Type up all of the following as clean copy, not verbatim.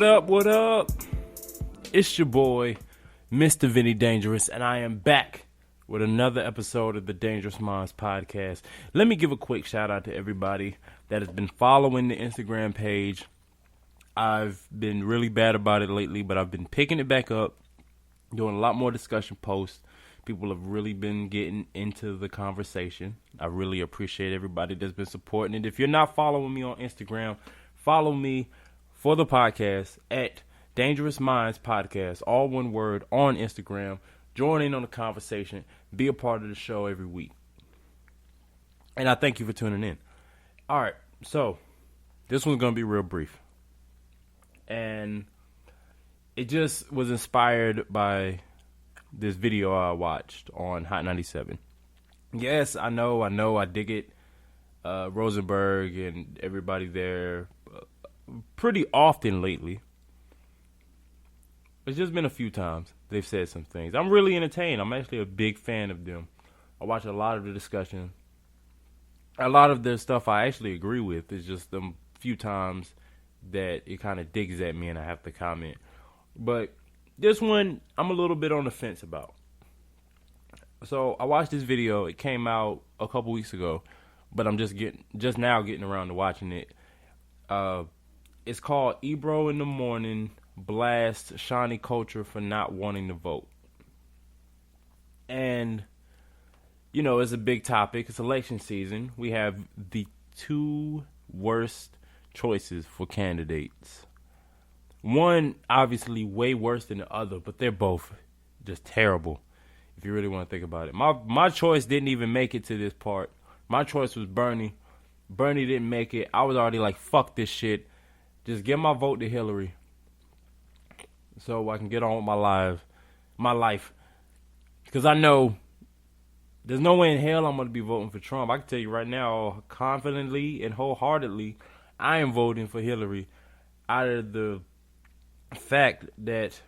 What up, what up? It's your boy, Mr. Vinny Dangerous, and I am back with another episode of the Dangerous Minds podcast. Let me give a quick shout out to everybody that has been following the Instagram page. I've been really bad about it lately, but I've been picking it back up, doing a lot more discussion posts. People have really been getting into the conversation. I really appreciate everybody that's been supporting it. If you're not following me on Instagram, follow me for the podcast at Dangerous Minds Podcast, all one word, on Instagram. Join in on the conversation. Be a part of the show every week. And I thank you for tuning in. All right, so this one's going to be real brief. And it just was inspired by this video I watched on Hot 97. Yes, I know, I dig it. Rosenberg and everybody there pretty often lately. It's just been a few times they've said some things. I'm really entertained. I'm actually a big fan of them. I watch a lot of the discussion. A lot of their stuff I actually agree with. It's just the few times that it kind of digs at me and I have to comment. But this one, I'm a little bit on the fence about. So I watched this video. It came out a couple weeks ago, but I'm just now getting around to watching it. It's called Ebro in the Morning Blast Shawnee Culture for Not Wanting to Vote. And, you know, it's a big topic. It's election season. We have the two worst choices for candidates. One, obviously, way worse than the other, but they're both just terrible, if you really want to think about it. My choice didn't even make it to this part. My choice was Bernie. Bernie didn't make it. I was already like, fuck this shit. Just give my vote to Hillary so I can get on with my life. Because I know there's no way in hell I'm going to be voting for Trump. I can tell you right now, confidently and wholeheartedly, I am voting for Hillary out of the fact that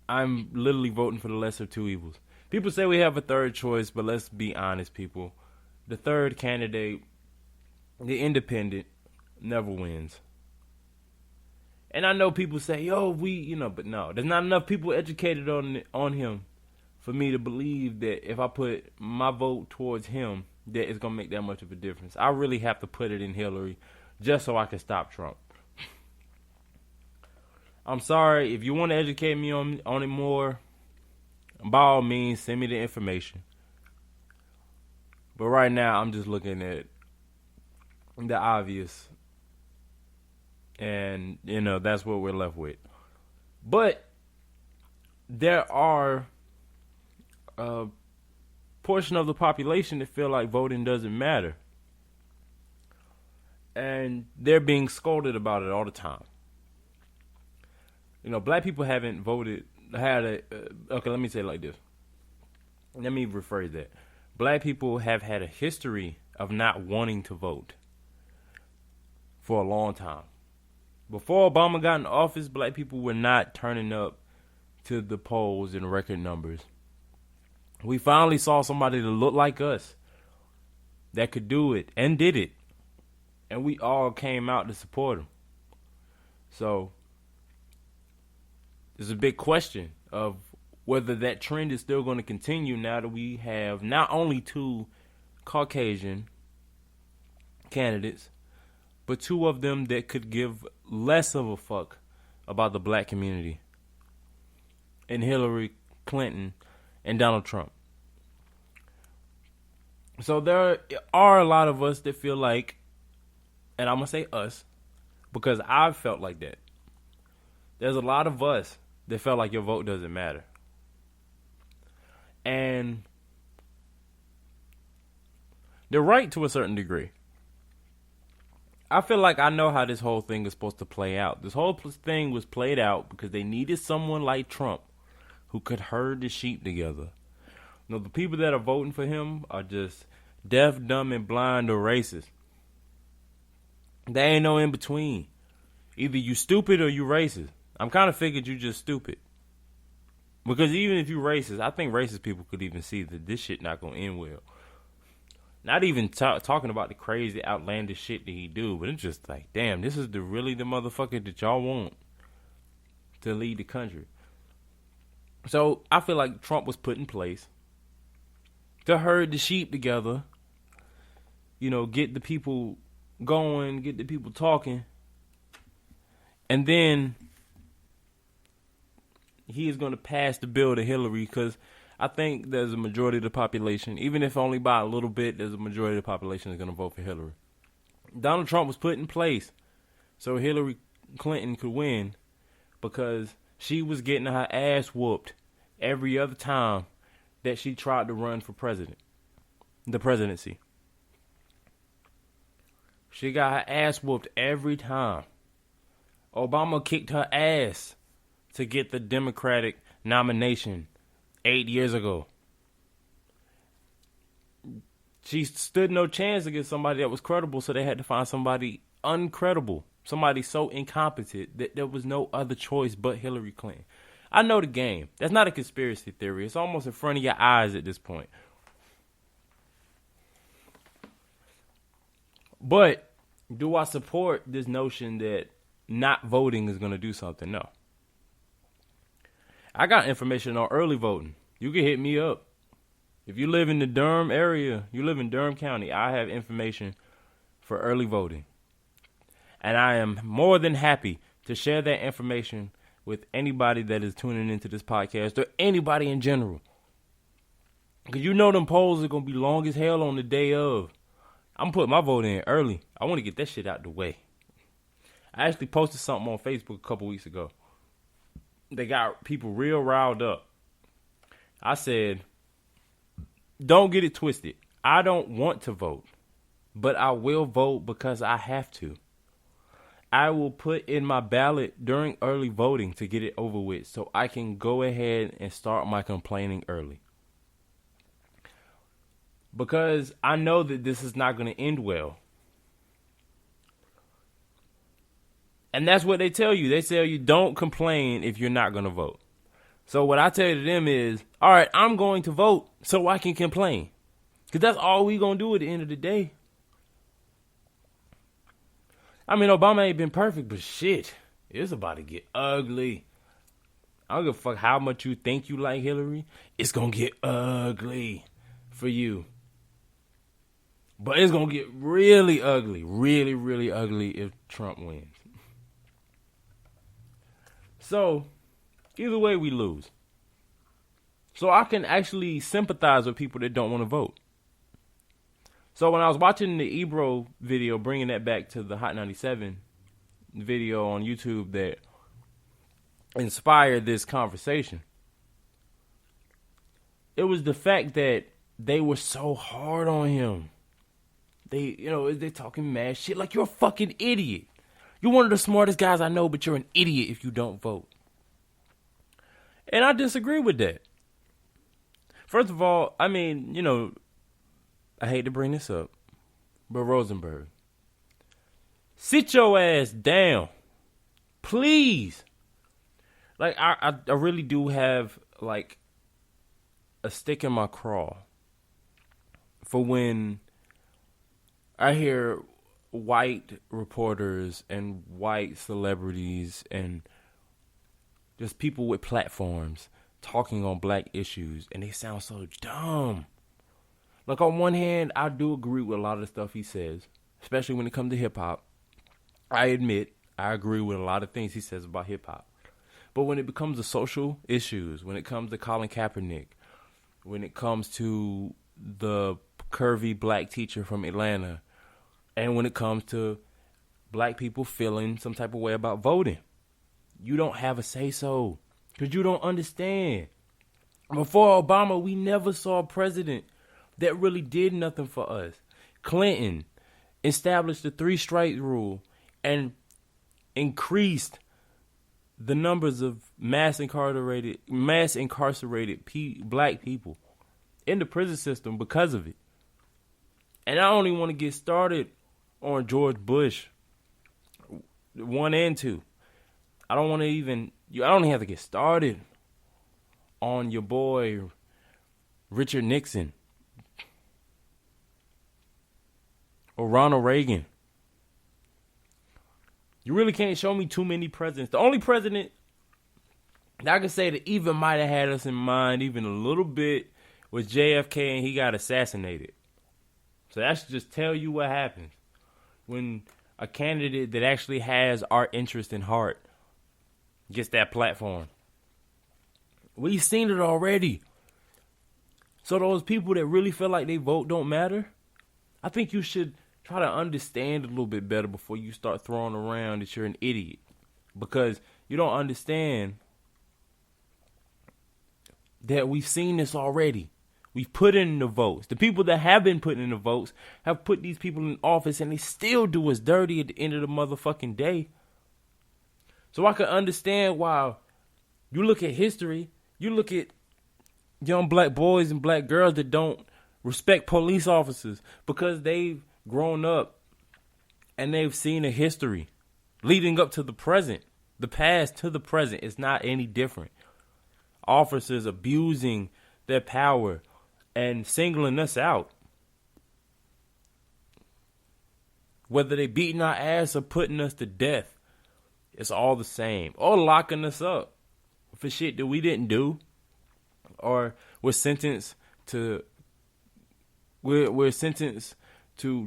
I'm literally voting for the lesser of two evils. People say we have a third choice, but let's be honest, people. The third candidate, the independent, never wins. And I know people say, but no. There's not enough people educated on him for me to believe that if I put my vote towards him, that it's going to make that much of a difference. I really have to put it in Hillary just so I can stop Trump. I'm sorry. If you want to educate me on it more, by all means, send me the information. But right now, I'm just looking at the obvious. And, that's what we're left with. But there are a portion of the population that feel like voting doesn't matter. And they're being scolded about it all the time. Black people haven't voted, okay, let me say it like this. Let me rephrase that. Black people have had a history of not wanting to vote for a long time. Before Obama got in office, black people were not turning up to the polls in record numbers. We finally saw somebody that looked like us that could do it and did it. And we all came out to support him. So there's a big question of whether that trend is still going to continue now that we have not only two Caucasian candidates, but two of them that could give less of a fuck about the black community, and Hillary Clinton and Donald Trump. So there are a lot of us that feel like, and I'm going to say us, because I've felt like that. There's a lot of us that felt like your vote doesn't matter. And they're right to a certain degree. I feel like I know how this whole thing is supposed to play out. This whole thing was played out because they needed someone like Trump who could herd the sheep together. The people that are voting for him are just deaf, dumb, and blind or racist. There ain't no in between. Either you stupid or you racist. I'm kind of figured you just stupid. Because even if you racist, I think racist people could even see that this shit not going to end well. Not even talking about the crazy, outlandish shit that he do, but it's just like, damn, this is really the motherfucker that y'all want. to lead the country. So I feel like Trump was put in place to herd the sheep together, get the people going, get the people talking. And then he is going to pass the bill to Hillary because I think there's a majority of the population, even if only by a little bit, there's a majority of the population that's going to vote for Hillary. Donald Trump was put in place so Hillary Clinton could win because she was getting her ass whooped every other time that she tried to run for the presidency. She got her ass whooped every time. Obama kicked her ass to get the Democratic nomination 8 years ago. She stood no chance against somebody that was credible, so they had to find somebody uncredible, somebody so incompetent that there was no other choice but Hillary Clinton. I know the game. That's not a conspiracy theory. It's almost in front of your eyes at this point. But do I support this notion that not voting is going to do something? No. I got information on early voting. You can hit me up. If you live in the Durham area, you live in Durham County, I have information for early voting. And I am more than happy to share that information with anybody that is tuning into this podcast or anybody in general. Because them polls are going to be long as hell on the day of. I'm putting my vote in early. I want to get that shit out the way. I actually posted something on Facebook a couple weeks ago. They got people real riled up. I said, don't get it twisted. I don't want to vote, but I will vote because I have to. I will put in my ballot during early voting to get it over with so I can go ahead and start my complaining early. Because I know that this is not going to end well. And that's what they tell you. They tell you don't complain if you're not going to vote. So what I tell to them is, all right, I'm going to vote so I can complain. Because that's all we going to do at the end of the day. I mean, Obama ain't been perfect, but shit, it's about to get ugly. I don't give a fuck how much you think you like Hillary. It's going to get ugly for you. But it's going to get really ugly, really, really ugly if Trump wins. So, either way, we lose. So I can actually sympathize with people that don't want to vote. So when I was watching the Ebro video, bringing that back to the Hot 97 video on YouTube that inspired this conversation, it was the fact that they were so hard on him. They're talking mad shit like you're a fucking idiot. You're one of the smartest guys I know, but you're an idiot if you don't vote. And I disagree with that. First of all, I mean, I hate to bring this up, but Rosenberg, sit your ass down, please. Like, I really do have, like, a stick in my craw for when I hear white reporters and white celebrities and just people with platforms talking on black issues, and they sound so dumb. Like, on one hand, I do agree with a lot of the stuff he says, especially when it comes to hip-hop. I admit, I agree with a lot of things he says about hip-hop. But when it becomes to social issues, when it comes to Colin Kaepernick, when it comes to the curvy black teacher from Atlanta, and when it comes to black people feeling some type of way about voting, you don't have a say-so because you don't understand. Before Obama, we never saw a president that really did nothing for us. Clinton established the 3 strikes rule and increased the numbers of mass incarcerated black people in the prison system because of it. And I don't even want to get started on George Bush 1 and 2. I don't even have to get started on your boy Richard Nixon or Ronald Reagan. You really can't show me too many presidents. The only president I can say that even might have had us in mind even a little bit with JFK and he got assassinated. So that should just tell you what happens when a candidate that actually has our interest in heart gets that platform. We've seen it already. So those people that really feel like their vote don't matter, I think you should try to understand a little bit better before you start throwing around that you're an idiot. Because you don't understand that we've seen this already. We've put in the votes. The people that have been putting in the votes have put these people in office and they still do us dirty at the end of the motherfucking day. So I can understand why you look at history, you look at young black boys and black girls that don't respect police officers because they've grown up and they've seen a history leading up to the present. The past to the present is not any different. Officers abusing their power and singling us out. Whether they beating our ass or putting us to death, it's all the same. Or locking us up for shit that we didn't do. Or we're sentenced to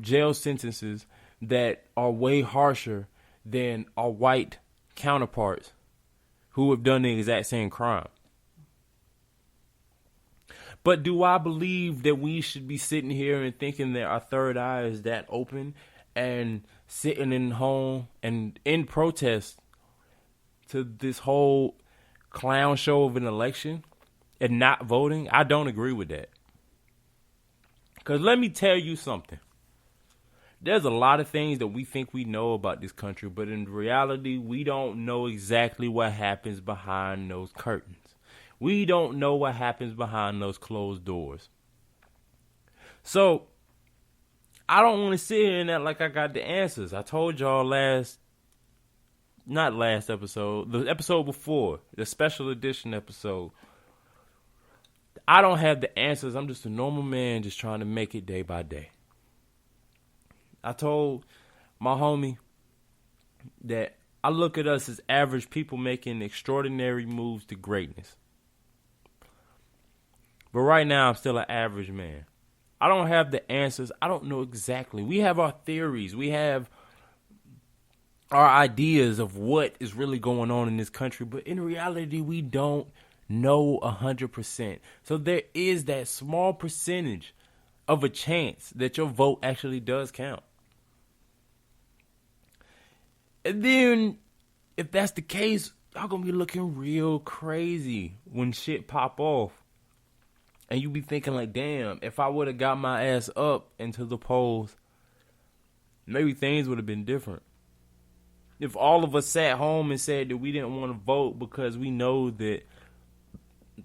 jail sentences that are way harsher than our white counterparts who have done the exact same crime. But do I believe that we should be sitting here and thinking that our third eye is that open and sitting in home and in protest to this whole clown show of an election and not voting? I don't agree with that. Because let me tell you something. There's a lot of things that we think we know about this country, but in reality, we don't know exactly what happens behind those curtains. We don't know what happens behind those closed doors. So, I don't want to sit here and act like I got the answers. I told y'all not last episode, the episode before, the special edition episode. I don't have the answers. I'm just a normal man just trying to make it day by day. I told my homie that I look at us as average people making extraordinary moves to greatness. But right now, I'm still an average man. I don't have the answers. I don't know exactly. We have our theories. We have our ideas of what is really going on in this country. But in reality, we don't know 100%. So there is that small percentage of a chance that your vote actually does count. And then, if that's the case, y'all gonna be looking real crazy when shit pop off. And you be thinking like, damn, if I would have got my ass up into the polls, maybe things would have been different. If all of us sat home and said that we didn't want to vote because we know that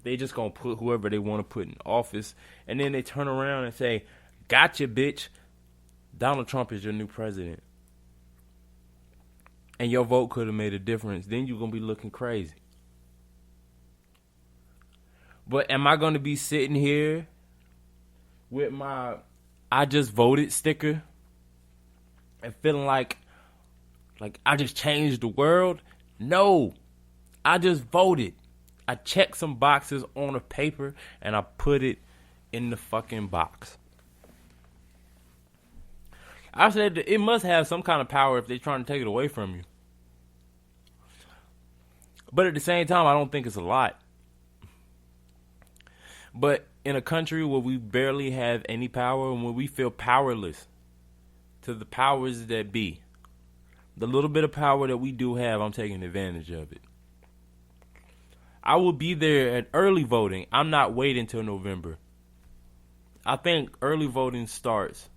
they just going to put whoever they want to put in office, and then they turn around and say, gotcha, bitch, Donald Trump is your new president. And your vote could have made a difference, then you're going to be looking crazy. But am I going to be sitting here with my I just voted sticker and feeling like I just changed the world? No, I just voted. I checked some boxes on a paper and I put it in the fucking box. I said that it must have some kind of power if they're trying to take it away from you. But at the same time, I don't think it's a lot. But in a country where we barely have any power and where we feel powerless to the powers that be, the little bit of power that we do have, I'm taking advantage of it. I will be there at early voting. I'm not waiting till November. I think early voting starts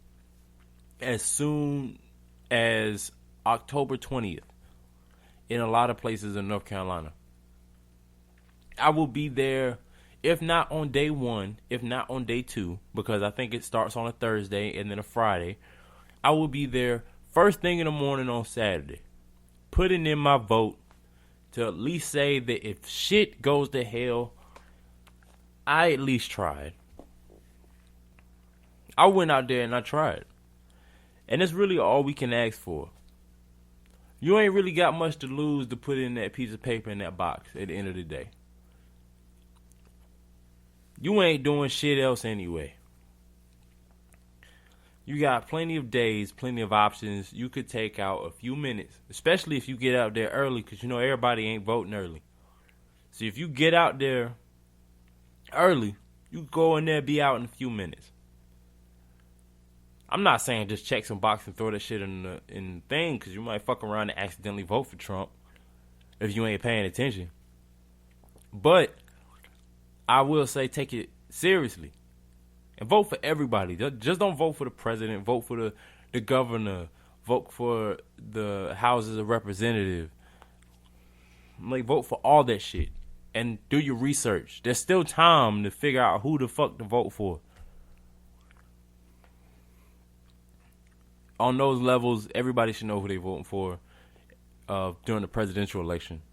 as soon as October 20th in a lot of places in North Carolina. I will be there, if not on day one, if not on day two, because I think it starts on a Thursday and then a Friday. I will be there first thing in the morning on Saturday, putting in my vote to at least say that if shit goes to hell, I at least tried. I went out there and I tried. And that's really all we can ask for. You ain't really got much to lose to put in that piece of paper in that box at the end of the day. you ain't doing shit else anyway. You got plenty of days, plenty of options. You could take out a few minutes, especially if you get out there early, because you know everybody ain't voting early. So if you get out there early, you go in there, be out in a few minutes. I'm not saying just check some box and throw that shit in the thing, because you might fuck around and accidentally vote for Trump if you ain't paying attention. But I will say take it seriously. And vote for everybody. Just don't vote for the president. Vote for the governor. Vote for the houses of representative. Like, vote for all that shit. And do your research. There's still time to figure out who the fuck to vote for. On those levels, everybody should know who they're voting for during the presidential election.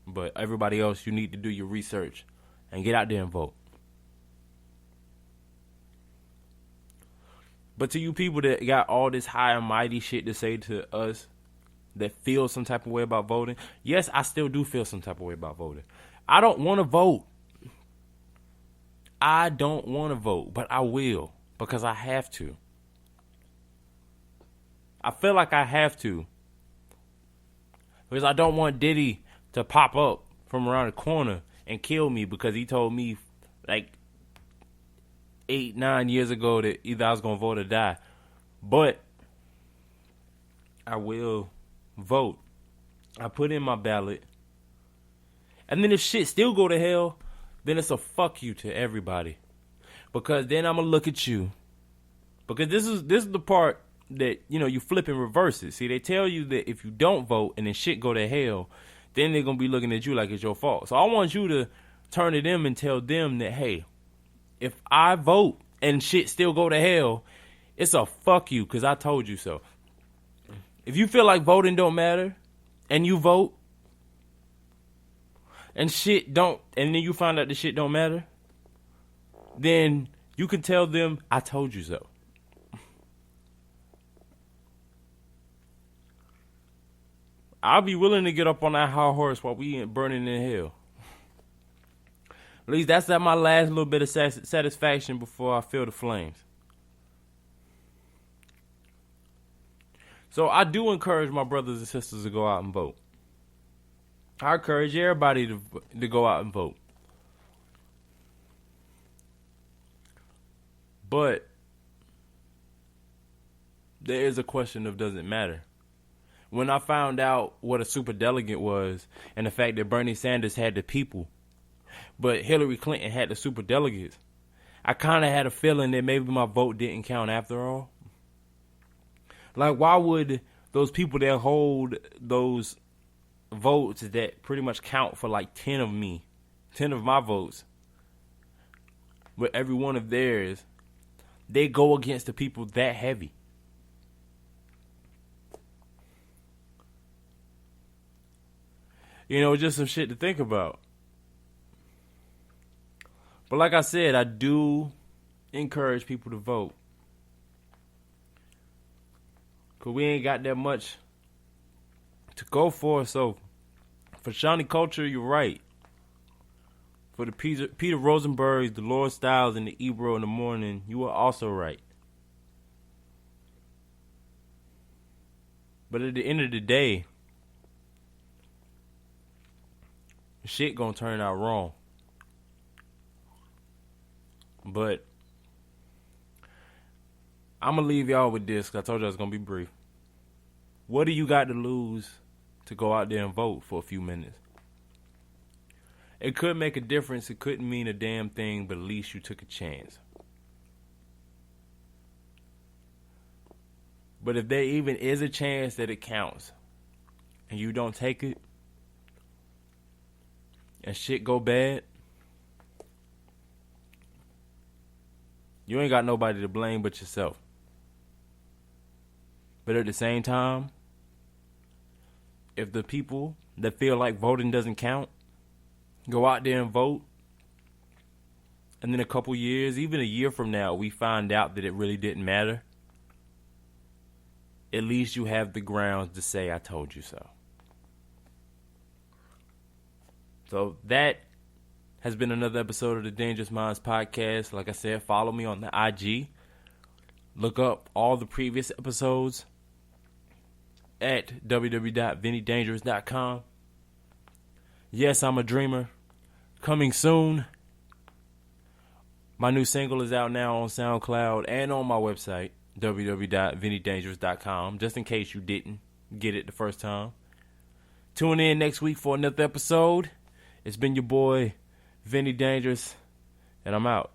But everybody else, you need to do your research and get out there and vote. But to you people that got all this high and mighty shit to say to us that feel some type of way about voting, yes, I still do feel some type of way about voting. I don't want to vote. I don't want to vote, but I will because I have to. I feel like I have to because I don't want Diddy to pop up from around the corner and kill me because he told me like 8-9 years ago that either I was gonna vote or die. But I will vote. I put in my ballot. And then if shit still go to hell, then it's a fuck you to everybody. Because then I'm gonna look at you. Because this is the part that, you know, you flip and reverse it. See, they tell you that if you don't vote and then shit go to hell, then they're gonna be looking at you like it's your fault. So I want you to turn to them and tell them that, hey, if I vote and shit still go to hell, it's a fuck you because I told you so. If you feel like voting don't matter and you vote and shit don't, and then you find out the shit don't matter, then you can tell them I told you so. I'll be willing to get up on that high horse while we ain't burning in hell. At least that's at my last little bit of satisfaction before I feel the flames. So I do encourage my brothers and sisters to go out and vote. I encourage everybody to go out and vote. But there is a question of does it matter? When I found out what a superdelegate was and the fact that Bernie Sanders had the people, but Hillary Clinton had the superdelegates, I kind of had a feeling that maybe my vote didn't count after all. Like, why would those people that hold those votes that pretty much count for like 10 of my votes, with every one of theirs, they go against the people that heavy? You know, just some shit to think about. But like I said, I do encourage people to vote. Because we ain't got that much to go for. So, for Shawnee Culture, you're right. For the Peter Rosenbergs, the Lord Styles, and the Ebro in the morning, you are also right. But at the end of the day, shit gonna turn out wrong. But I'm gonna leave y'all with this, because I told you I was gonna be brief. What do you got to lose to go out there and vote for a few minutes? It could make a difference. It couldn't mean a damn thing, but at least you took a chance. But if there even is a chance that it counts and you don't take it and shit go bad, you ain't got nobody to blame but yourself. But at the same time, if the people that feel like voting doesn't count go out there and vote, and then a couple years, even a year from now, we find out that it really didn't matter, at least you have the grounds to say, I told you so. So that has been another episode of the Dangerous Minds podcast. Like I said, follow me on the IG. Look up all the previous episodes at www.vinnydangerous.com. Yes, I'm a dreamer. Coming soon. My new single is out now on SoundCloud and on my website, www.vinnydangerous.com, just in case you didn't get it the first time. Tune in next week for another episode. It's been your boy, Vinny Dangerous, and I'm out.